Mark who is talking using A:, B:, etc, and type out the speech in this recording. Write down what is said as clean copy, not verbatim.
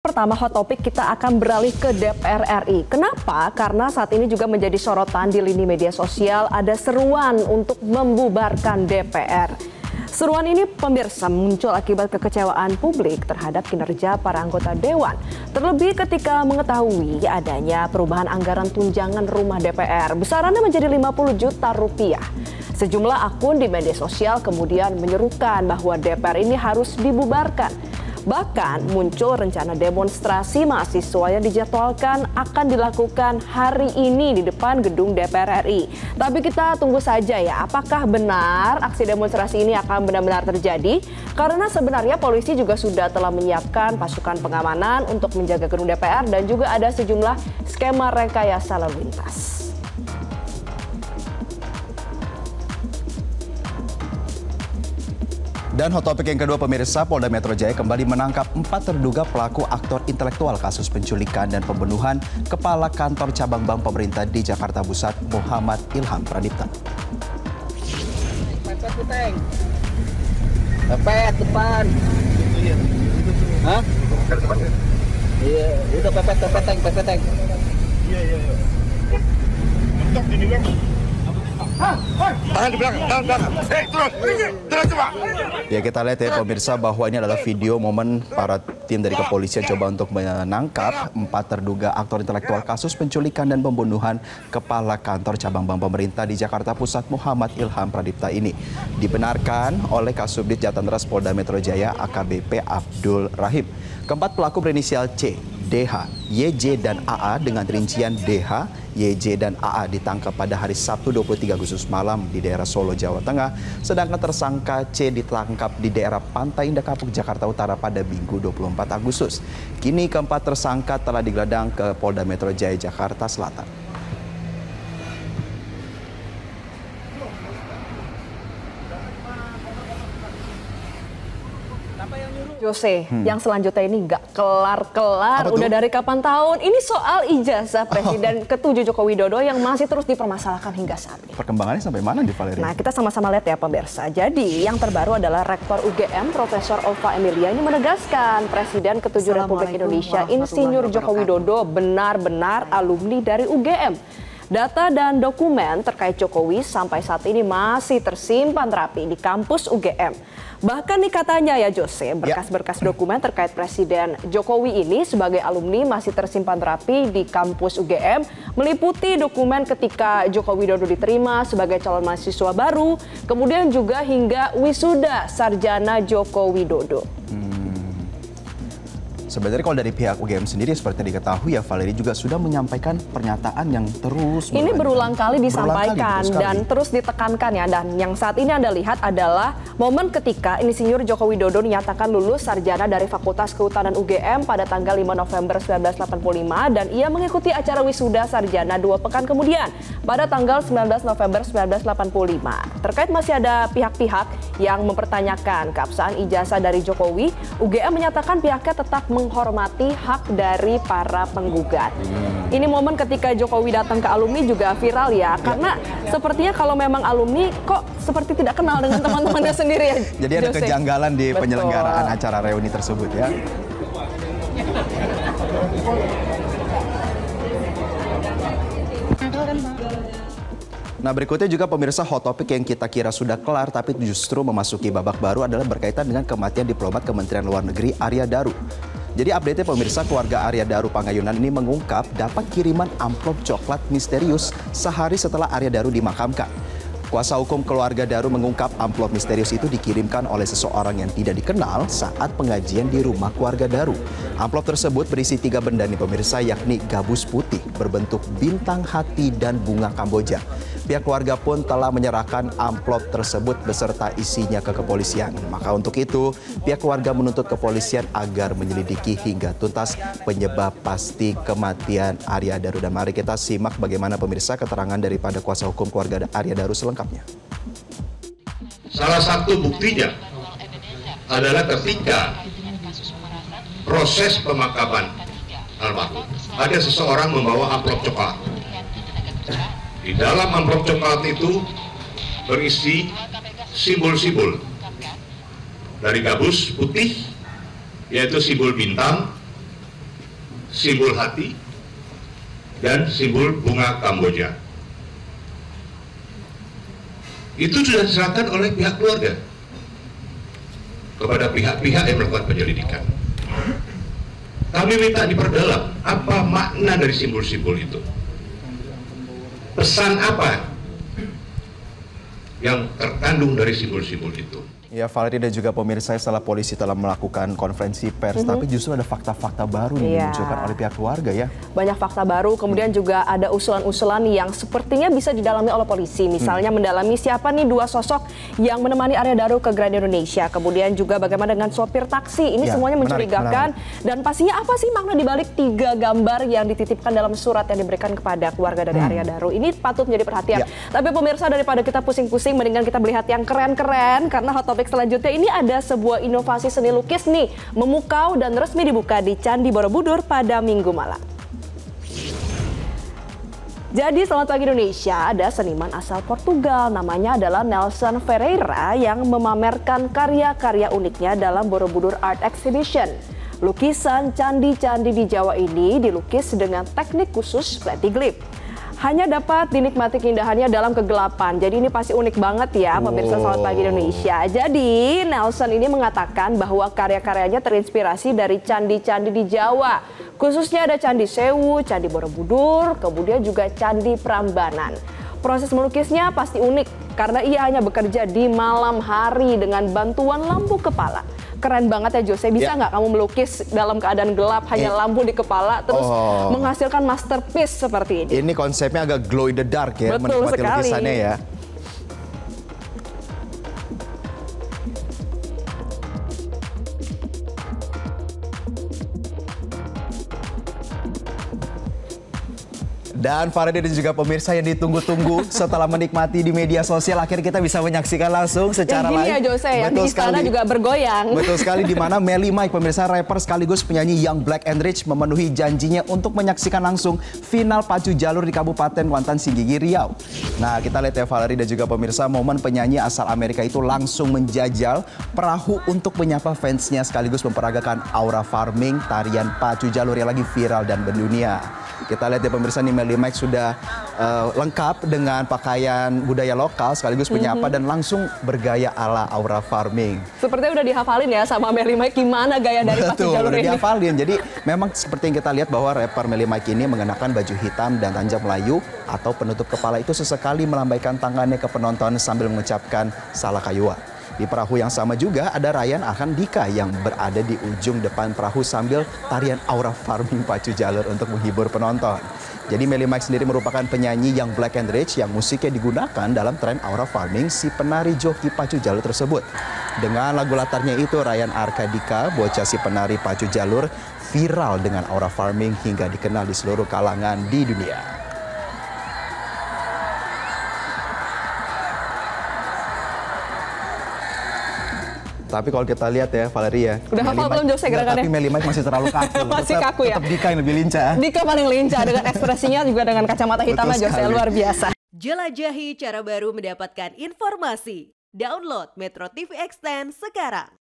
A: Pertama, hot topic kita akan beralih ke DPR RI. Kenapa? Karena saat ini juga menjadi sorotan di lini media sosial ada seruan untuk membubarkan DPR. Seruan ini pemirsa muncul akibat kekecewaan publik terhadap kinerja para anggota Dewan. Terlebih ketika mengetahui adanya perubahan anggaran tunjangan rumah DPR. Besarannya menjadi 50 juta rupiah. Sejumlah akun di media sosial kemudian menyerukan bahwa DPR ini harus dibubarkan. Bahkan muncul rencana demonstrasi mahasiswa yang dijadwalkan akan dilakukan hari ini di depan gedung DPR RI. Tapi kita tunggu saja ya, apakah benar aksi demonstrasi ini akan benar-benar terjadi? Karena sebenarnya polisi juga sudah telah menyiapkan pasukan pengamanan untuk menjaga gedung DPR dan juga ada sejumlah skema rekayasa lalu lintas.
B: Dan hot topic yang kedua pemirsa, Polda Metro Jaya kembali menangkap 4 terduga pelaku aktor intelektual kasus penculikan dan pembunuhan Kepala Kantor Cabang Bank Pemerintah di Jakarta Pusat, Muhammad Ilham Pradipta.
C: Pepet depan. Hah? Iya, udah pepet tank. Iya.
D: Mentok di bang. Tahan di belakang, terus coba.
B: Ya, kita lihat ya pemirsa bahwa ini adalah video momen para tim dari kepolisian coba untuk menangkap 4 terduga aktor intelektual kasus penculikan dan pembunuhan Kepala Kantor Cabang Bank Pemerintah di Jakarta Pusat, Muhammad Ilham Pradipta ini. Dibenarkan oleh Kasubdit Jatantras Polda Metro Jaya AKBP Abdul Rahim. Keempat pelaku berinisial C, DH, YJ, dan AA dengan rincian DH, YJ, dan AA ditangkap pada hari Sabtu 23 Agustus malam di daerah Solo, Jawa Tengah. Sedangkan tersangka C ditangkap di daerah Pantai Indah Kapuk, Jakarta Utara pada Minggu 24 Agustus. Kini keempat tersangka telah digeledah ke Polda Metro Jaya, Jakarta Selatan.
A: Jose, yang selanjutnya ini nggak kelar-kelar, udah dari kapan tahun. Ini soal ijazah Presiden ke-7 Joko Widodo yang masih terus dipermasalahkan hingga saat ini.
B: Perkembangannya sampai mana di Valerie?
A: Nah, kita sama-sama lihat ya pemirsa. Jadi yang terbaru adalah Rektor UGM Profesor Ova Emilia ini menegaskan Presiden ke-7 Republik Indonesia Insinyur Joko Widodo benar-benar alumni dari UGM. Data dan dokumen terkait Jokowi sampai saat ini masih tersimpan rapi di kampus UGM. Bahkan nih katanya ya Jose, berkas-berkas dokumen terkait Presiden Jokowi ini sebagai alumni masih tersimpan rapi di kampus UGM, meliputi dokumen ketika Joko Widodo diterima sebagai calon mahasiswa baru, kemudian juga hingga wisuda sarjana Joko Widodo.
B: Sebenarnya kalau dari pihak UGM sendiri seperti diketahui ya Valerie juga sudah menyampaikan pernyataan yang terus
A: ini berulang kali disampaikan dan terus ditekankan ya. Dan yang saat ini Anda lihat adalah momen ketika Insinyur Joko Widodo dinyatakan lulus sarjana dari Fakultas Kehutanan UGM pada tanggal 5 November 1985 dan ia mengikuti acara wisuda sarjana 2 pekan kemudian pada tanggal 19 November 1985. Terkait masih ada pihak-pihak yang mempertanyakan keabsahan ijazah dari Jokowi, UGM menyatakan pihaknya tetap menghormati hak dari para penggugat. Ini momen ketika Jokowi datang ke alumni juga viral ya, karena sepertinya kalau memang alumni kok seperti tidak kenal dengan teman-temannya sendiri ya.
B: Jadi ada kejanggalan di penyelenggaraan acara reuni tersebut ya. Nah, berikutnya juga pemirsa hot topic yang kita kira sudah kelar tapi justru memasuki babak baru adalah berkaitan dengan kematian diplomat Kementerian Luar Negeri Arya Daru. Jadi update-nya pemirsa, keluarga Arya Daru Pangayunan ini mengungkap dapat kiriman amplop coklat misterius sehari setelah Arya Daru dimakamkan. Kuasa hukum keluarga Daru mengungkap amplop misterius itu dikirimkan oleh seseorang yang tidak dikenal saat pengajian di rumah keluarga Daru. Amplop tersebut berisi 3 benda nih pemirsa, yakni gabus putih berbentuk bintang hati dan bunga Kamboja. Pihak keluarga pun telah menyerahkan amplop tersebut beserta isinya ke kepolisian. Maka untuk itu, pihak keluarga menuntut kepolisian agar menyelidiki hingga tuntas penyebab pasti kematian Arya Daru. Dan mari kita simak bagaimana pemirsa keterangan daripada kuasa hukum keluarga Arya Daru selengkapnya.
D: Salah satu buktinya adalah ketika proses pemakaman almarhum, ada seseorang membawa amplop coklat. Di dalam amplop coklat itu berisi simbol-simbol dari gabus putih, yaitu simbol bintang, simbol hati, dan simbol bunga Kamboja. Itu sudah diserahkan oleh pihak keluarga kepada pihak-pihak yang melakukan penyelidikan. Kami minta diperdalam apa makna dari simbol-simbol itu. Pesan apa yang terkandung dari simbol-simbol itu.
B: Ya, Valerie dan juga pemirsa, setelah polisi telah melakukan konferensi pers, tapi justru ada fakta-fakta baru yang dimunculkan oleh pihak keluarga ya.
A: Banyak fakta baru, kemudian juga ada usulan-usulan yang sepertinya bisa didalami oleh polisi. Misalnya mendalami siapa nih 2 sosok yang menemani Arya Daru ke Grand Indonesia. Kemudian juga bagaimana dengan sopir taksi. Ini semuanya mencurigakan. Dan pastinya apa sih makna dibalik 3 gambar yang dititipkan dalam surat yang diberikan kepada keluarga dari Arya Daru. Ini patut menjadi perhatian. Tapi pemirsa, daripada kita pusing-pusing, mendingan kita melihat yang keren-keren. Karena hot topic selanjutnya ini ada sebuah inovasi seni lukis nih, memukau dan resmi dibuka di Candi Borobudur pada Minggu malam. Jadi selamat pagi Indonesia, ada seniman asal Portugal, namanya adalah Nelson Ferreira yang memamerkan karya-karya uniknya dalam Borobudur Art Exhibition. Lukisan candi-candi di Jawa ini dilukis dengan teknik khusus platiglyph. Hanya dapat dinikmati keindahannya dalam kegelapan. Jadi ini pasti unik banget ya pemirsa Selamat Pagi Indonesia. Jadi Nelson ini mengatakan bahwa karya-karyanya terinspirasi dari candi-candi di Jawa. Khususnya ada Candi Sewu, Candi Borobudur, kemudian juga Candi Prambanan. Proses melukisnya pasti unik karena ia hanya bekerja di malam hari dengan bantuan lampu kepala. Keren banget ya Jose, bisa nggak kamu melukis dalam keadaan gelap hanya lampu di kepala terus menghasilkan masterpiece seperti ini?
B: Ini konsepnya agak glow in the dark ya,
A: betul
B: menikmati
A: sekali.
B: Lukisannya ya. Dan Faraday dan juga pemirsa yang ditunggu-tunggu setelah menikmati di media sosial, akhirnya kita bisa menyaksikan langsung secara live.
A: Yang gini ya Jose, yang di istana juga bergoyang.
B: Betul sekali, di mana Melly Mike, pemirsa rapper sekaligus penyanyi Young Black and Rich, memenuhi janjinya untuk menyaksikan langsung final pacu jalur di Kabupaten Kuantan Singgigi, Riau. Nah, kita lihat ya Valerie dan juga pemirsa, momen penyanyi asal Amerika itu langsung menjajal perahu untuk menyapa fansnya sekaligus memperagakan aura farming, tarian pacu jalur yang lagi viral dan mendunia. Kita lihat ya pemirsa, nih Melly Mike sudah lengkap dengan pakaian budaya lokal sekaligus menyapa dan langsung bergaya ala aura farming.
A: Sepertinya udah dihafalin ya sama Melly Mike gimana gaya dari pacu jalur ini.
B: Udah dihafalin. Jadi memang seperti yang kita lihat bahwa rapper Melly Mike ini mengenakan baju hitam dan tanjak Melayu atau penutup kepala itu sesekali melambaikan tangannya ke penonton sambil mengucapkan salah kayua. Di perahu yang sama juga ada Ryan Arhandika yang berada di ujung depan perahu sambil tarian aura farming pacu jalur untuk menghibur penonton. Jadi Melly Mike sendiri merupakan penyanyi yang Black and Rich yang musiknya digunakan dalam tren aura farming si penari joki pacu jalur tersebut. Dengan lagu latarnya itu, Ryan Arhandika, bocah si penari pacu jalur, viral dengan aura farming hingga dikenal di seluruh kalangan di dunia. Tapi kalau kita lihat ya Valerie ya,
A: udah hafal belum Jose gerakannya?
B: Tapi Melly Mike masih terlalu kaku.
A: Masih kaku ya?
B: Tetap Dika yang lebih lincah.
A: Dika paling lincah dengan ekspresinya juga dengan kacamata hitamnya Jose, luar biasa.
E: Jelajahi cara baru mendapatkan informasi. Download Metro TV Extend sekarang.